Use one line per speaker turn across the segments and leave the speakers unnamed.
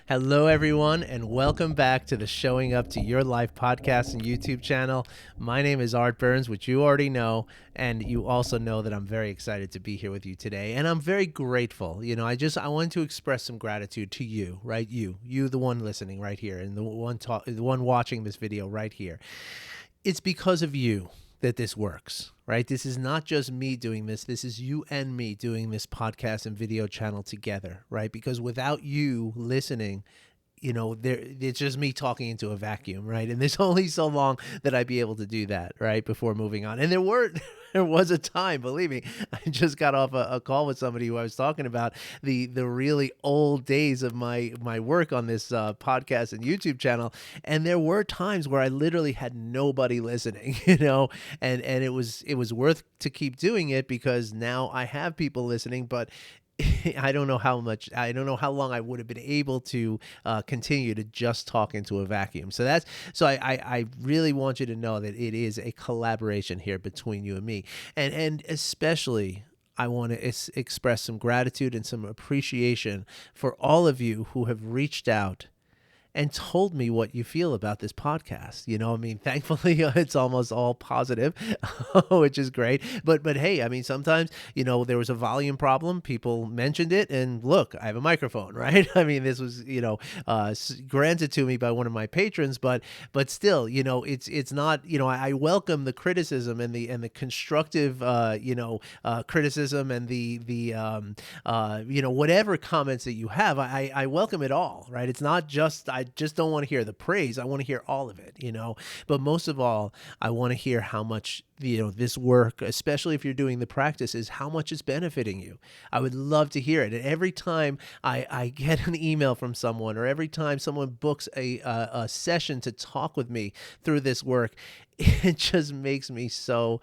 Hello, everyone, and welcome back to the Showing Up to Your Life podcast and YouTube channel. My name is Art Burns, which you already know, and you also know that I'm very excited to be here with you today, and I'm very grateful. I want to express some gratitude to you, right? You, the one listening right here, and the one watching this video right here. It's because of you that this works, right? This is not just me doing this. This is you and me doing this podcast and video channel together, right? Because without you listening, it's just me talking into a vacuum, right? And there's only so long that I'd be able to do that, right, before moving on. And there was a time, believe me, I just got off a call with somebody who I was talking about the really old days of my work on this podcast and YouTube channel, and there were times where I literally had nobody listening, and it was worth to keep doing it because now I have people listening, but I don't know how long I would have been able to continue to just talk into a vacuum. I really want you to know that it is a collaboration here between you and me. And especially I want to express some gratitude and some appreciation for all of you who have reached out and told me what you feel about this podcast. Thankfully, it's almost all positive, which is great. But hey, sometimes, there was a volume problem. People mentioned it, and look, I have a microphone, right? This was, granted to me by one of my patrons, but still, it's not, I welcome the criticism and the constructive, criticism and the whatever comments that you have. I welcome it all, right? It's not just I just don't want to hear the praise. I want to hear all of it, But most of all, I want to hear how much, this work, especially if you're doing the practices, how much it's benefiting you. I would love to hear it. And every time I get an email from someone, or every time someone books a session to talk with me through this work, it just makes me so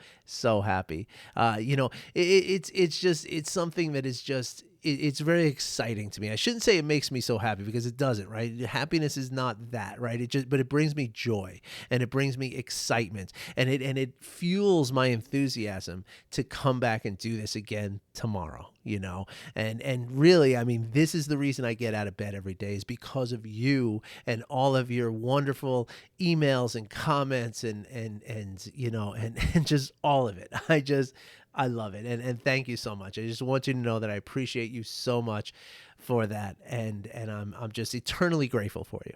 happy. It's something that is just, it's very exciting to me. I shouldn't say it makes me so happy, because it doesn't, right? Happiness is not that, right? But it brings me joy, and it brings me excitement, and it fuels my enthusiasm to come back and do this again tomorrow, and really, this is the reason I get out of bed every day, is because of you and all of your wonderful emails and comments and just all of it. I love it. And thank you so much. I just want you to know that I appreciate you so much for that. And I'm just eternally grateful for you.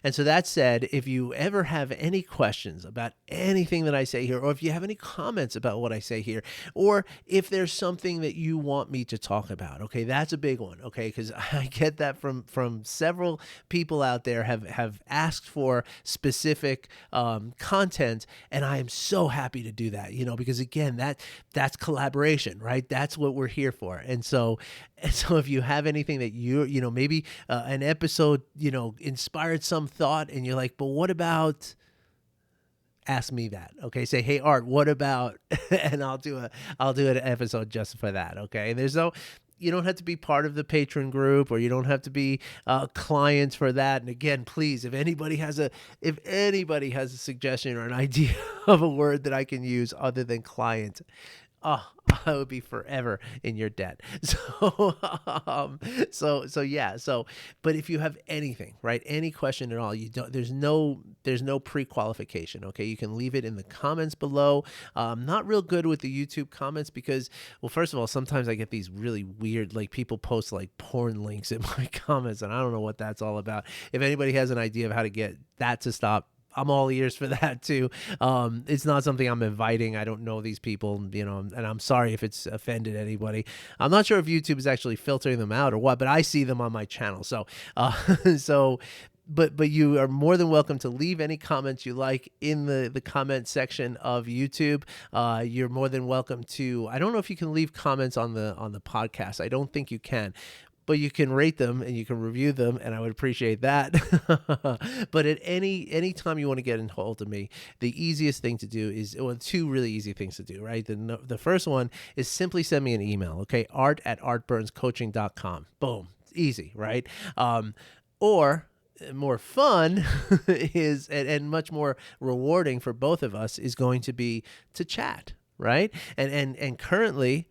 And so that said, if you ever have any questions about anything that I say here, or if you have any comments about what I say here, or if there's something that you want me to talk about, okay, that's a big one, okay, because I get that from several people out there have asked for specific content, and I am so happy to do that, because again, that's collaboration, right? That's what we're here for. And so if you have anything that maybe an episode, inspired some thought, and you're like, but what about, ask me that, okay? Say, hey, Art, what about, and I'll do an episode just for that, okay? And you don't have to be part of the patron group, or you don't have to be a client for that. And again, please, if anybody has a suggestion or an idea of a word that I can use other than client, I would be forever in your debt. But if you have anything, right, any question at all, there's no pre-qualification. Okay. You can leave it in the comments below. I'm not real good with the YouTube comments because, well, first of all, sometimes I get these really weird, like, people post like porn links in my comments, and I don't know what that's all about. If anybody has an idea of how to get that to stop, I'm all ears for that too. It's not something I'm inviting. I don't know these people, and I'm sorry if it's offended anybody. I'm not sure if YouTube is actually filtering them out or what, but I see them on my channel. But you are more than welcome to leave any comments you like in the comment section of YouTube. You're more than welcome to, I don't know if you can leave comments on the podcast. I don't think you can. But you can rate them and you can review them, and I would appreciate that. But at any time you want to get in hold of me, the easiest thing to do is, well, two really easy things to do, right? The first one is simply send me an email, okay? art@artburnscoaching.com. Boom. It's easy, right? Or more fun is, and much more rewarding for both of us, is going to be to chat, right? And currently,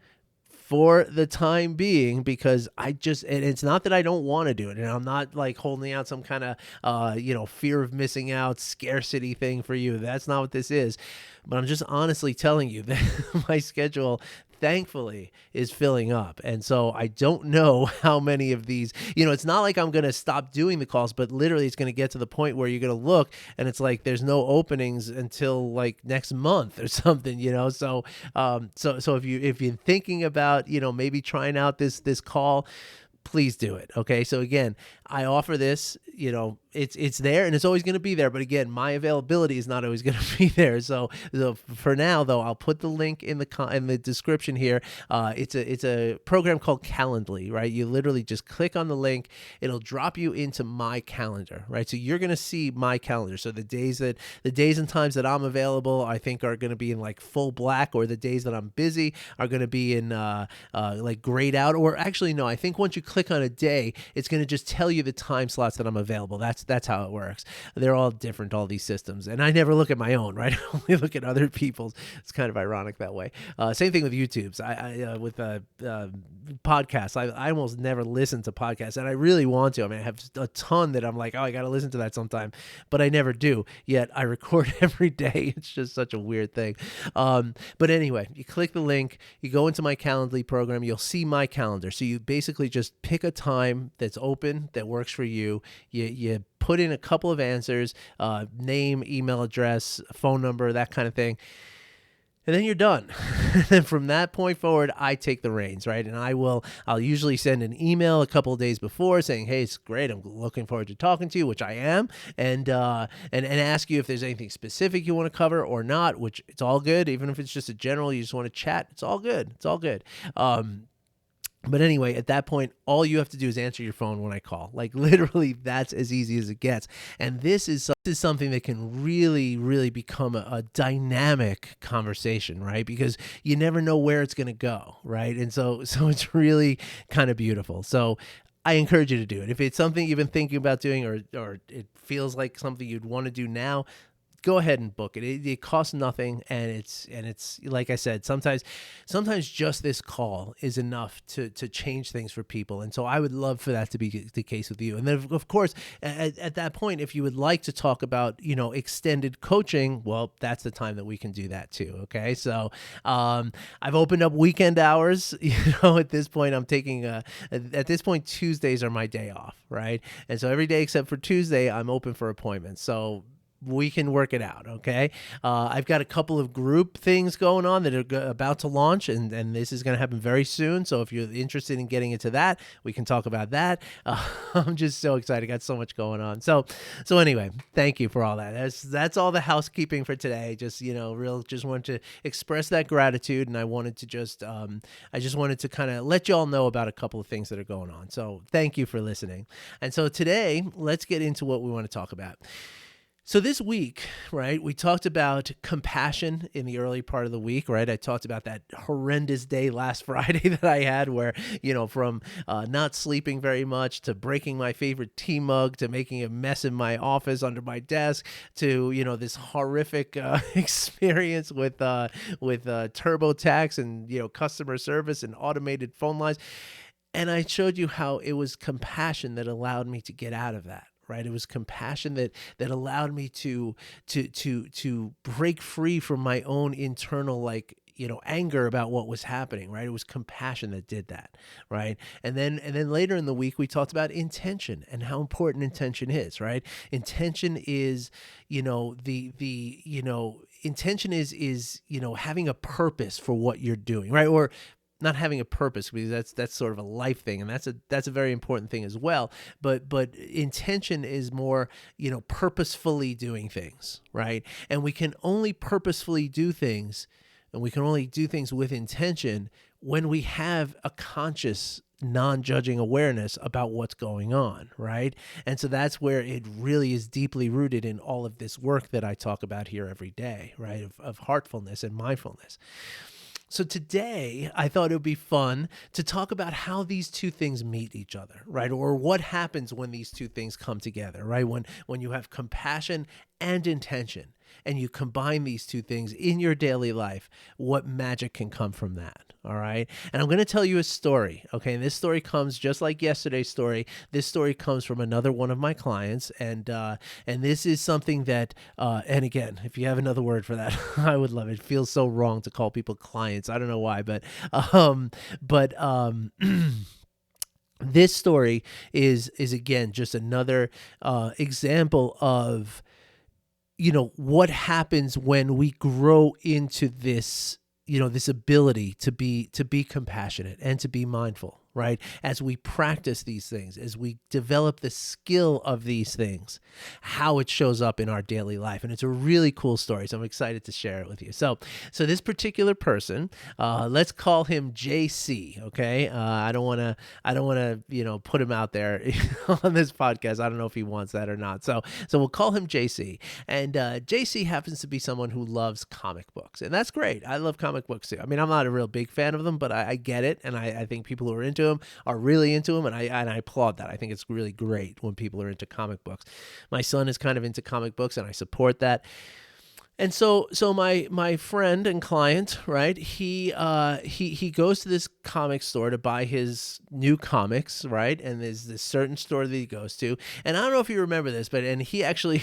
for the time being, because and it's not that I don't want to do it. And I'm not like holding out some kind of, fear of missing out, scarcity thing for you. That's not what this is. But I'm just honestly telling you that my schedule, thankfully, is filling up. And so I don't know how many of these, it's not like I'm going to stop doing the calls, but literally it's going to get to the point where you're going to look and it's like there's no openings until like next month or something, So so if you're thinking about, maybe trying out this call, please do it. Okay. So again, I offer this, it's there and it's always going to be there. But again, my availability is not always going to be there. So for now though, I'll put the link in the description here. It's a program called Calendly, right? You literally just click on the link. It'll drop you into my calendar, right? So you're going to see my calendar. So the days and times that I'm available, I think are going to be in like full black, or the days that I'm busy are going to be in like grayed out, or actually, no, I think once you click on a day, it's going to just tell you the time slots that I'm available. That's how it works. They're all different, all these systems. And I never look at my own, right? I only look at other people's. It's kind of ironic that way. Same thing with YouTube's. With podcasts, I almost never listen to podcasts, and I really want to. I mean, I have a ton that I'm like, oh, I got to listen to that sometime, but I never do. Yet I record every day. It's just such a weird thing. But anyway, you click the link, you go into my Calendly program, you'll see my calendar. So you basically just pick a time that's open, that works for you. You put in a couple of answers, name, email address, phone number, that kind of thing. And then you're done. And then from that point forward, I take the reins, right? And I'll usually send an email a couple of days before saying, hey, it's great. I'm looking forward to talking to you, which I am. And ask you if there's anything specific you want to cover or not, which it's all good. Even if it's just a general, you just want to chat, it's all good. It's all good. But anyway, at that point, all you have to do is answer your phone when I call. Like literally, that's as easy as it gets. And this is something that can really, really become a dynamic conversation, right? Because you never know where it's going to go, right? And so it's really kind of beautiful. So I encourage you to do it. If it's something you've been thinking about doing, or it feels like something you'd want to do now, go ahead and book it. It costs nothing, and it's like I said, sometimes just this call is enough to change things for people. And so I would love for that to be the case with you. And then of course, at that point, if you would like to talk about, extended coaching, well, that's the time that we can do that too. Okay. So, I've opened up weekend hours, at this point. I'm taking, at this point, Tuesdays are my day off. Right. And so every day except for Tuesday, I'm open for appointments. So we can work it out, okay? I've got a couple of group things going on that are about to launch, and this is going to happen very soon. So if you're interested in getting into that, we can talk about that. I'm just so excited. Got so much going on. So anyway, thank you for all that. That's all the housekeeping for today. Just just wanted to express that gratitude, and I wanted to just wanted to kind of let you all know about a couple of things that are going on. So thank you for listening. And so today, let's get into what we want to talk about. So this week, right, we talked about compassion in the early part of the week, right? I talked about that horrendous day last Friday that I had where, from not sleeping very much to breaking my favorite tea mug to making a mess in my office under my desk to, this horrific experience with TurboTax and, customer service and automated phone lines. And I showed you how it was compassion that allowed me to get out of that. Right. It was compassion that allowed me to break free from my own internal, anger about what was happening. Right. It was compassion that did that. Right. And then later in the week, we talked about intention and how important intention is. Right. Intention is, intention is, having a purpose for what you're doing. Right. Or not having a purpose, because that's sort of a life thing, and that's a very important thing as well. But intention is more, purposefully doing things, right? And we can only purposefully do things, and we can only do things with intention when we have a conscious, non-judging awareness about what's going on, right? And so that's where it really is deeply rooted in all of this work that I talk about here every day, right? Of heartfulness and mindfulness. So today, I thought it would be fun to talk about how these two things meet each other, right? Or what happens when these two things come together, right? When you have compassion and intention. and you combine these two things in your daily life, what magic can come from that. All right. And I'm going to tell you a story. Okay. And this story comes just like yesterday's story. This story comes from another one of my clients. And this is something that, and again, if you have another word for that, I would love it. It feels so wrong to call people clients. I don't know why, but this story is again, just another, example of, what happens when we grow into this, this ability to be compassionate and to be mindful, right? As we practice these things, as we develop the skill of these things, how it shows up in our daily life. And it's a really cool story. So I'm excited to share it with you. So this particular person, let's call him JC. Okay. I don't want to, put him out there on this podcast. I don't know if he wants that or not. So we'll call him JC. And JC happens to be someone who loves comic books, and that's great. I love comic books too. I mean, I'm not a real big fan of them, but I get it. And I think people who are into them are really into them, and I applaud that. I think it's really great when people are into comic books. My son is kind of into comic books, and I support that. And so my friend and client, right? He goes to this comic store to buy his new comics, right? And there's this certain store that he goes to, and I don't know if you remember this, but he actually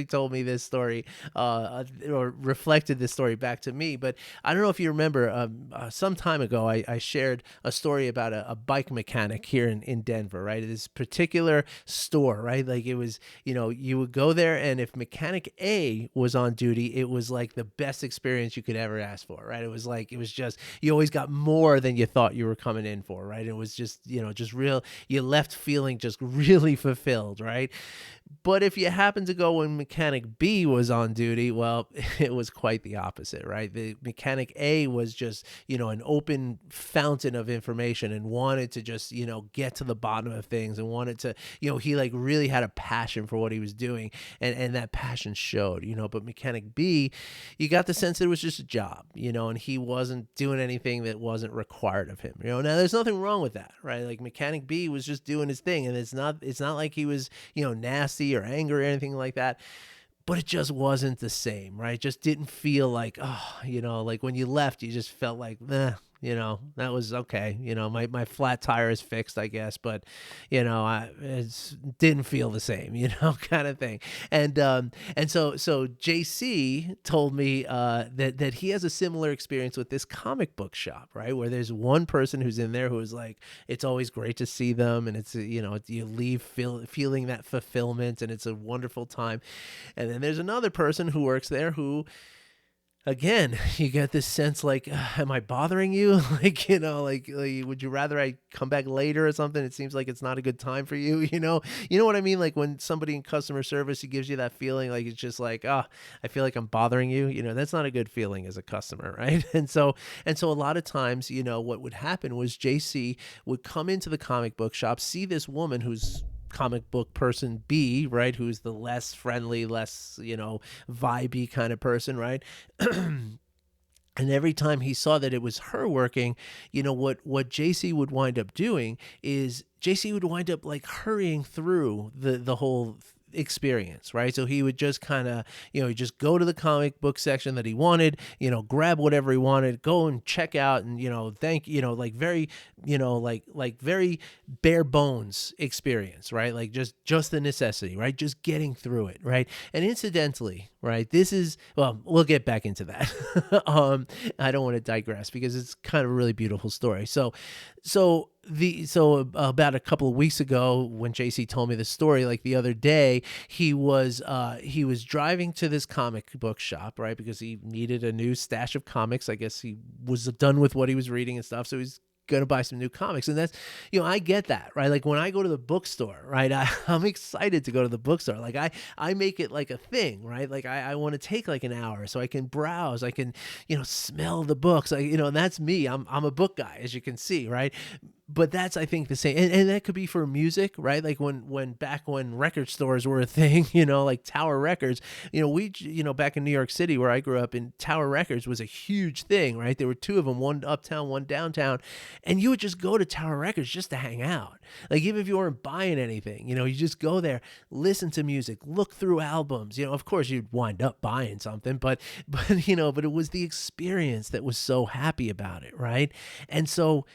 told me this story, or reflected this story back to me. But I don't know if you remember, some time ago, I shared a story about a bike mechanic here in Denver, right? This particular store, right? Like it was, you would go there, and if mechanic A was on duty, it was like the best experience you could ever ask for, right? It was just, you always got more than you thought you were coming in for, right? It was just, just real, you left feeling just really fulfilled, right? But if you happened to go when mechanic B was on duty, well, it was quite the opposite, right? The mechanic A was just, an open fountain of information, and wanted to just, get to the bottom of things, and wanted to, he like really had a passion for what he was doing, and that passion showed, but mechanic B, you got the sense that it was just a job, and he wasn't doing anything that wasn't required of him, Now there's nothing wrong with that, right? Like mechanic B was just doing his thing, and it's not like he was, nasty or angry or anything like that, but it just wasn't the same, right? It just didn't feel like, like when you left, you just felt like, that was okay. My flat tire is fixed, I guess, but it didn't feel the same, kind of thing. And so JC told me that he has a similar experience with this comic book shop, right? Where there's one person who's in there who is like, it's always great to see them, and it's you leave feeling that fulfillment, and it's a wonderful time. And then there's another person who works there who, again, you get this sense like, am I bothering you? like, would you rather I come back later or something? It seems like it's not a good time for you, you know what I mean? Like when somebody in customer service, he gives you that feeling like, it's just like, I feel like I'm bothering you. That's not a good feeling as a customer, right? And so a lot of times, what would happen was JC would come into the comic book shop, see this woman who's comic book person B, right, who's the less friendly, less, vibey kind of person, right? And every time he saw that it was her working, what JC would wind up doing is JC would wind up like hurrying through the whole experience, right? So he would just kind of, just go to the comic book section that he wanted, grab whatever he wanted, go and check out, and, like very, like very bare bones experience, right? Like just the necessity, right? Just getting through it, right? And incidentally, right, this is, well, we'll get back into that. I don't want to digress because it's kind of a really beautiful story. So about a couple of weeks ago, when JC told me the story, like the other day, he was driving to this comic book shop, right? Because he needed a new stash of comics. I guess he was done with what he was reading and stuff. So he's going to buy some new comics. And that's, I get that, right? Like when I go to the bookstore, right, I'm excited to go to the bookstore. Like I make it like a thing, right? Like I want to take like an hour so I can browse, I can, smell the books. And that's me. I'm a book guy, as you can see, right? but that's, I think, the same, and that could be for music, right? Like when record stores were a thing, like Tower Records. Back in New York City where I grew up, in Tower Records was a huge thing, right? There were two of them, one uptown, one downtown, and you would just go to Tower Records just to hang out. Like, even if you weren't buying anything, you just go there, listen to music, look through albums. Of course you'd wind up buying something, but it was the experience that was so happy about it, right? And so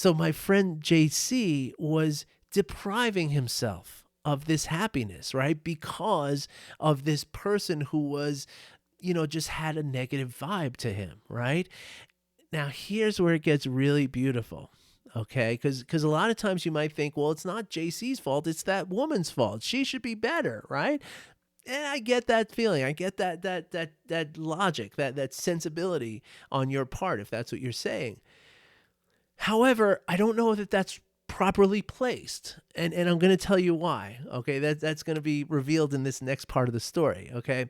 my friend JC was depriving himself of this happiness, right? Because of this person who was, just had a negative vibe to him, right? Now, here's where it gets really beautiful, okay? Because a lot of times you might think, well, it's not JC's fault, it's that woman's fault. She should be better, right? And I get that feeling. I get that logic, that sensibility on your part, if that's what you're saying. However, I don't know that that's properly placed, and I'm going to tell you why. Okay, that's going to be revealed in this next part of the story. Okay,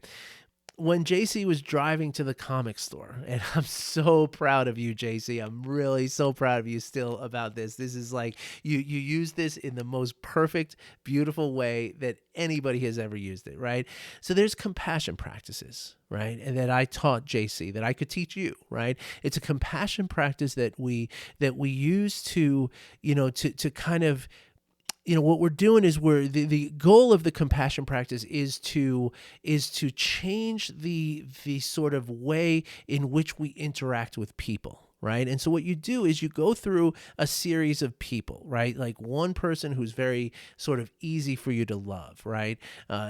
when JC was driving to the comic store, and I'm so proud of you, JC. I'm really so proud of you still about this. This is like, you use this in the most perfect, beautiful way that anybody has ever used it, right? So there's compassion practices, right? And that I taught JC, that I could teach you, right? It's a compassion practice that we use to, to kind of, what we're doing is the goal of the compassion practice is to change the sort of way in which we interact with people. Right. And so what you do is you go through a series of people, right? Like one person who's very sort of easy for you to love, right?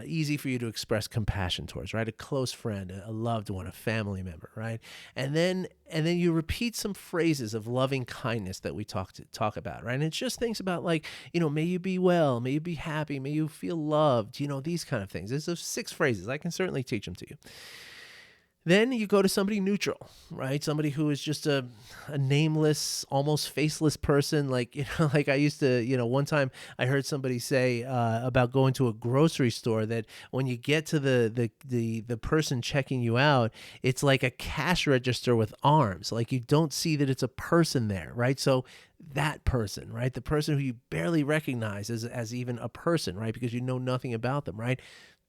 Easy for you to express compassion towards, right? A close friend, a loved one, a family member, right? And then you repeat some phrases of loving kindness that we talk about, right? And it's just things about like, may you be well, may you be happy, may you feel loved, these kind of things. There's those 6 phrases. I can certainly teach them to you. Then you go to somebody neutral, right? Somebody who is just a nameless, almost faceless person. Like, like I used to, one time I heard somebody say about going to a grocery store that when you get to the person checking you out, it's like a cash register with arms. Like, you don't see that it's a person there, right? So that person, right? The person who you barely recognize as even a person, right? Because you know nothing about them, right?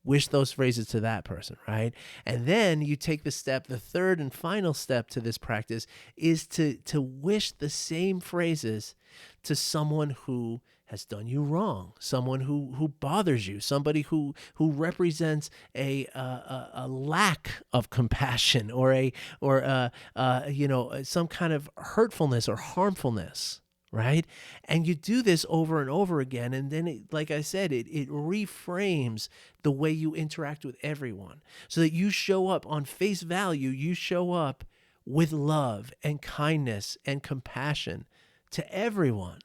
Wish those phrases to that person, right? And then you take the third and final step to this practice is to wish the same phrases to someone who has done you wrong, someone who bothers you, somebody who represents a lack of compassion or some kind of hurtfulness or harmfulness. Right? And you do this over and over again. And then, like I said, it reframes the way you interact with everyone so that you show up on face value. You show up with love and kindness and compassion to everyone.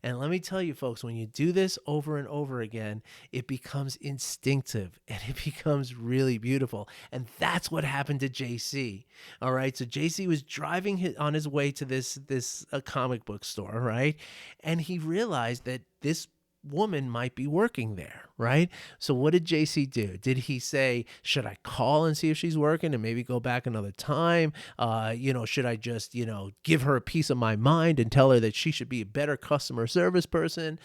And let me tell you, folks, when you do this over and over again, it becomes instinctive and it becomes really beautiful. And that's what happened to JC. All right. So JC was driving on his way to this comic book store, right? And he realized that this woman might be working there, right? So what did JC do? Did he say, should I call and see if she's working and maybe go back another time? Should I just, give her a piece of my mind and tell her that she should be a better customer service person?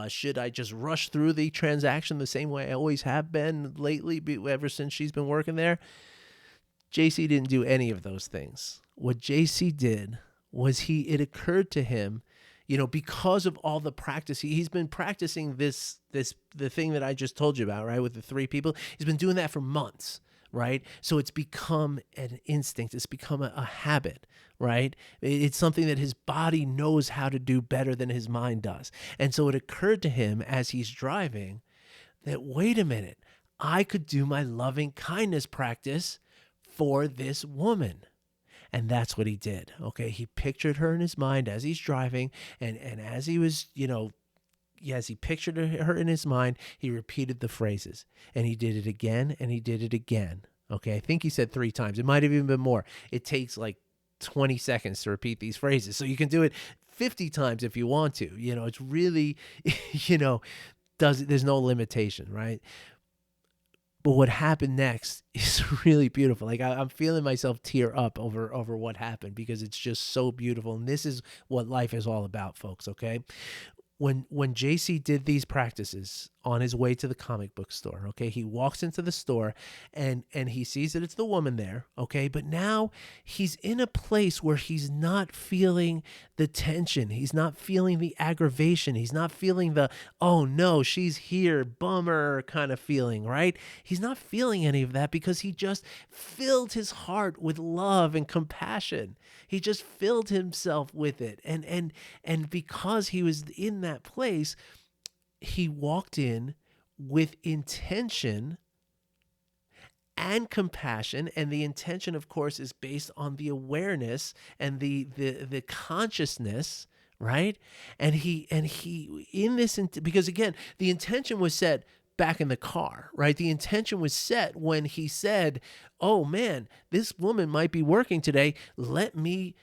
Should I just rush through the transaction the same way I always have been lately, ever since she's been working there? JC didn't do any of those things. What JC did was it occurred to him, because of all the practice, he's been practicing the thing that I just told you about, right? With the 3 people, he's been doing that for months, right? So it's become an instinct. It's become a habit, right? It's something that his body knows how to do better than his mind does. And so it occurred to him as he's driving that, wait a minute, I could do my loving kindness practice for this woman. And that's what he did. Okay. He pictured her in his mind as he's driving. And as he was, as he pictured her in his mind, he repeated the phrases and he did it again and he did it again. Okay. I think he said 3 times. It might have even been more. It takes like 20 seconds to repeat these phrases. So you can do it 50 times if you want to. It's really, there's no limitation, right? But what happened next is really beautiful. Like I'm feeling myself tear up over what happened because it's just so beautiful. And this is what life is all about, folks. Okay, when JC did these practices on his way to the comic book store, okay, he walks into the store and he sees that it's the woman there, okay, but now he's in a place where he's not feeling the tension, he's not feeling the aggravation, he's not feeling the oh no, she's here, bummer kind of feeling, right? He's not feeling any of that because he just filled his heart with love and compassion. He just filled himself with it. And because he was in that place, he walked in with intention and compassion, and the intention, of course, is based on the awareness and the consciousness, right? And he in this, because again, the intention was set back in the car, right? The intention was set when he said, oh man, this woman might be working today, let me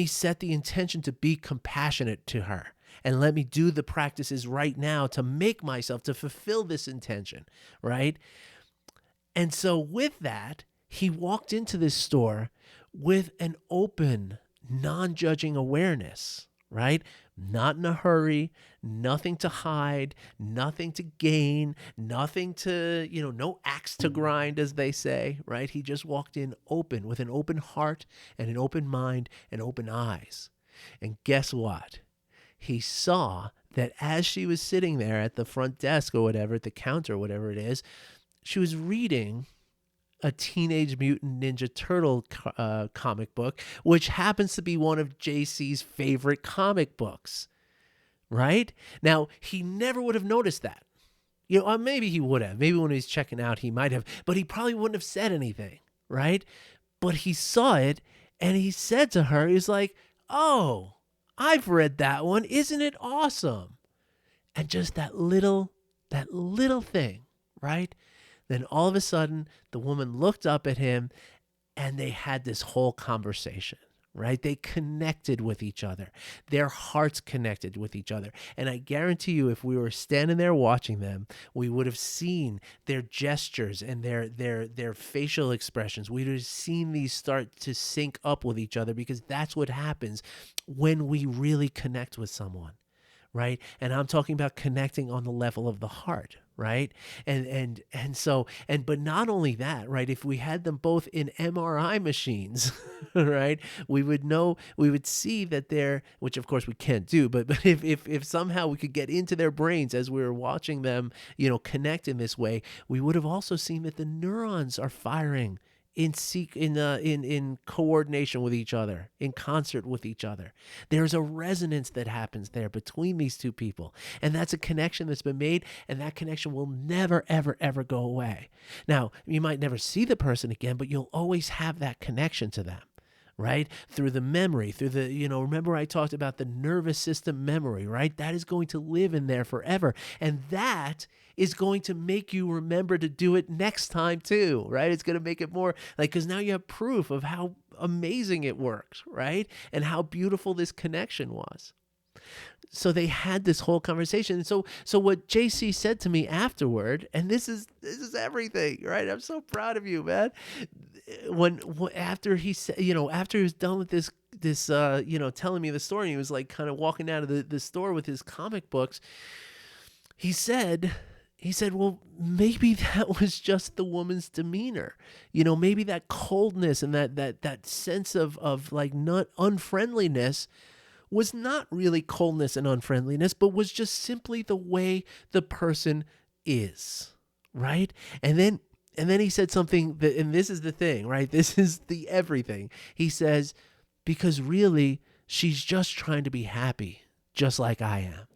set the intention to be compassionate to her, and let me do the practices right now to make myself, to fulfill this intention, right? And so with that, he walked into this store with an open, non-judging awareness, right? Not in a hurry, nothing to hide, nothing to gain, nothing to, no axe to grind, as they say, right? He just walked in open, with an open heart and an open mind and open eyes. And guess what? He saw that as she was sitting there at the front desk or whatever, at the counter, whatever it is, she was reading a Teenage Mutant Ninja Turtle comic book, which happens to be one of JC's favorite comic books, right? Now, he never would have noticed that. Maybe he would have. Maybe when he was checking out, he might have, but he probably wouldn't have said anything, right? But he saw it, and he said to her, he's like, oh, I've read that one. Isn't it awesome? And just that little thing, right? Then all of a sudden, the woman looked up at him and they had this whole conversation, right? They connected with each other. Their hearts connected with each other. And I guarantee you, if we were standing there watching them, we would have seen their gestures and their facial expressions. We would have seen these start to sync up with each other, because that's what happens when we really connect with someone, right? And I'm talking about connecting on the level of the heart, right? But not only that, right? If we had them both in MRI machines, right, we would see that they're, which of course we can't do, but if somehow we could get into their brains as we were watching them, connect in this way, we would have also seen that the neurons are firing in coordination with each other, in concert with each other. There's a resonance that happens there between these two people, and that's a connection that's been made, and that connection will never, ever, ever go away. Now, you might never see the person again, but you'll always have that connection to them, right? Through the memory, through the, remember I talked about the nervous system memory, right? That is going to live in there forever. And that is going to make you remember to do it next time too, right? It's going to make it more like, because now you have proof of how amazing it works, right? And how beautiful this connection was. So they had this whole conversation. So what JC said to me afterward, and this is everything, right? I'm so proud of you, man. After he said, after he was done with this telling me the story, he was like kind of walking out of the store with his comic books. He said, well, maybe that was just the woman's demeanor. Maybe that coldness and that sense of like not unfriendliness was not really coldness and unfriendliness, but was just simply the way the person is, right? And then he said something that, and this is the thing, right? This is the everything. He says, because really, she's just trying to be happy, just like I am.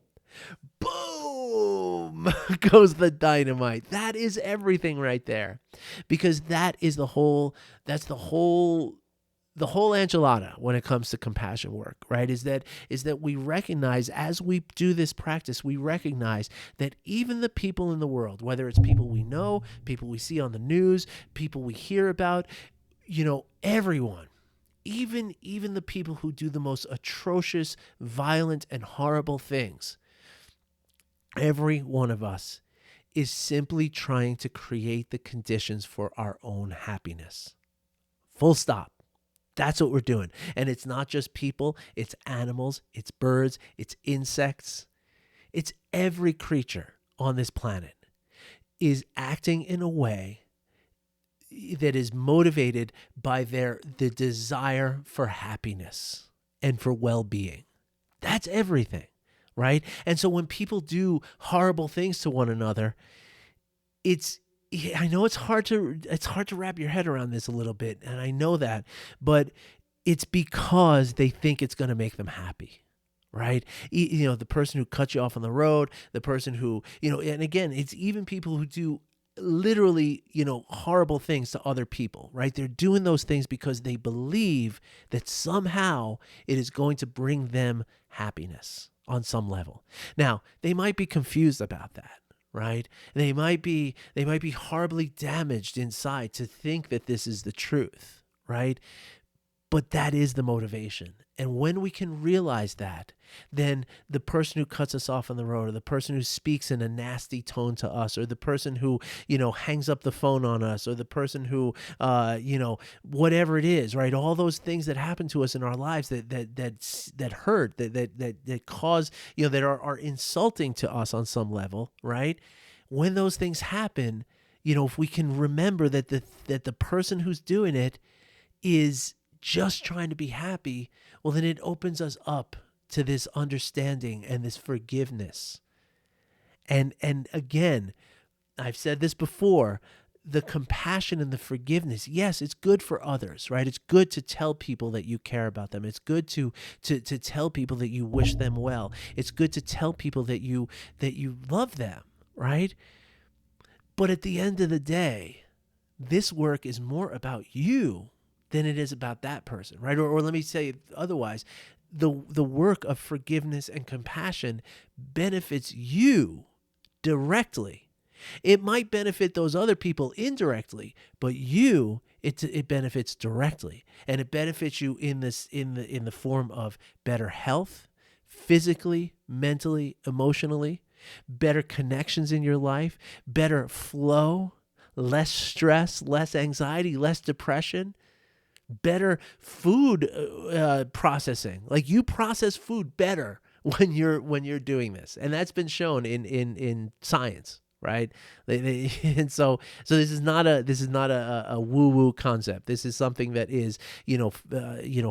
Boom goes the dynamite. That is everything right there, because that's the whole enchilada when it comes to compassion work, right? Is that we recognize, as we do this practice, we recognize that even the people in the world, whether it's people we know, people we see on the news, people we hear about, everyone, even the people who do the most atrocious, violent, and horrible things, every one of us is simply trying to create the conditions for our own happiness. Full stop. That's what we're doing. And it's not just people, it's animals, it's birds, it's insects. It's every creature on this planet is acting in a way that is motivated by the desire for happiness and for well-being. That's everything, right? And so when people do horrible things to one another, I know it's hard to wrap your head around this a little bit, and I know that, but it's because they think it's going to make them happy. Right? The person who cuts you off on the road, the person who, and again, it's even people who do literally, horrible things to other people, right? They're doing those things because they believe that somehow it is going to bring them happiness on some level. Now, they might be confused about that, right? They might be horribly damaged inside to think that this is the truth, right? But that is the motivation. And when we can realize that, then the person who cuts us off on the road, or the person who speaks in a nasty tone to us, or the person who, hangs up the phone on us, or the person who, whatever it is, right? All those things that happen to us in our lives that hurt, that cause, that are insulting to us on some level, right? When those things happen, if we can remember that the person who's doing it is just trying to be happy, well, then it opens us up to this understanding and this forgiveness. And again, I've said this before, the compassion and the forgiveness, yes, it's good for others, right? It's good to tell people that you care about them. It's good to tell people that you wish them well. It's good to tell people that you love them, right? But at the end of the day, this work is more about you than it is about that person, right? Or let me say otherwise, the work of forgiveness and compassion benefits you directly. It might benefit those other people indirectly, but you, it benefits directly, and it benefits you in the form of better health, physically, mentally, emotionally, better connections in your life, better flow, less stress, less anxiety, less depression. Better food processing. Like, you process food better when you're doing this, and that's been shown in science, right? And so this is not a woo woo concept. This is something that is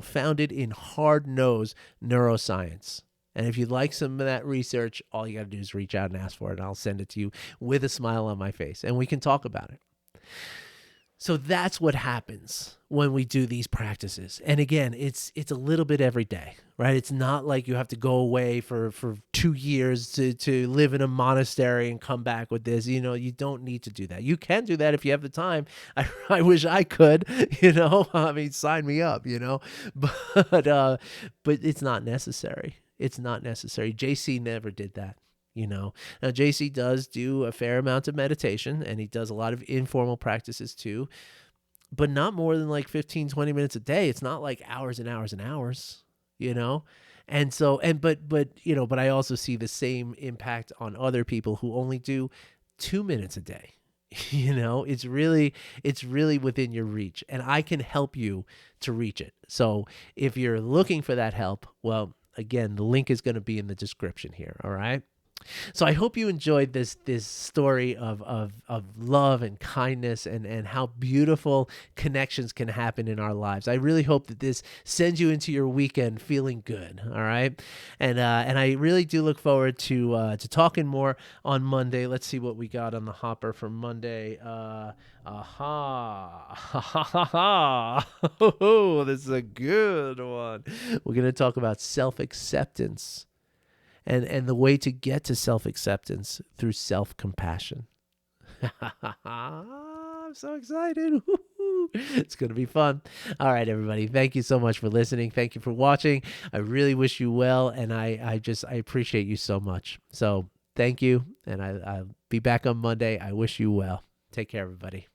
founded in hard-nosed neuroscience. And if you'd like some of that research, all you got to do is reach out and ask for it, and I'll send it to you with a smile on my face, and we can talk about it. So that's what happens when we do these practices. And again, it's a little bit every day, right? It's not like you have to go away for 2 years to live in a monastery and come back with this. You don't need to do that. You can do that if you have the time. I wish I could, I mean, sign me up, but it's not necessary. It's not necessary. JC never did that. Now JC does do a fair amount of meditation, and he does a lot of informal practices too, but not more than like 15, 20 minutes a day. It's not like hours and hours and hours, And so, but I also see the same impact on other people who only do 2 minutes a day. It's really within your reach, and I can help you to reach it. So if you're looking for that help, well, again, the link is going to be in the description here. All right. So I hope you enjoyed this story of love and kindness and how beautiful connections can happen in our lives. I really hope that this sends you into your weekend feeling good. All right, and I really do look forward to talking more on Monday. Let's see what we got on the hopper for Monday. Oh, this is a good one. We're gonna talk about self-acceptance. And the way to get to self-acceptance through self-compassion. I'm so excited. It's going to be fun. All right, everybody. Thank you so much for listening. Thank you for watching. I really wish you well, and I appreciate you so much. So thank you, and I'll be back on Monday. I wish you well. Take care, everybody.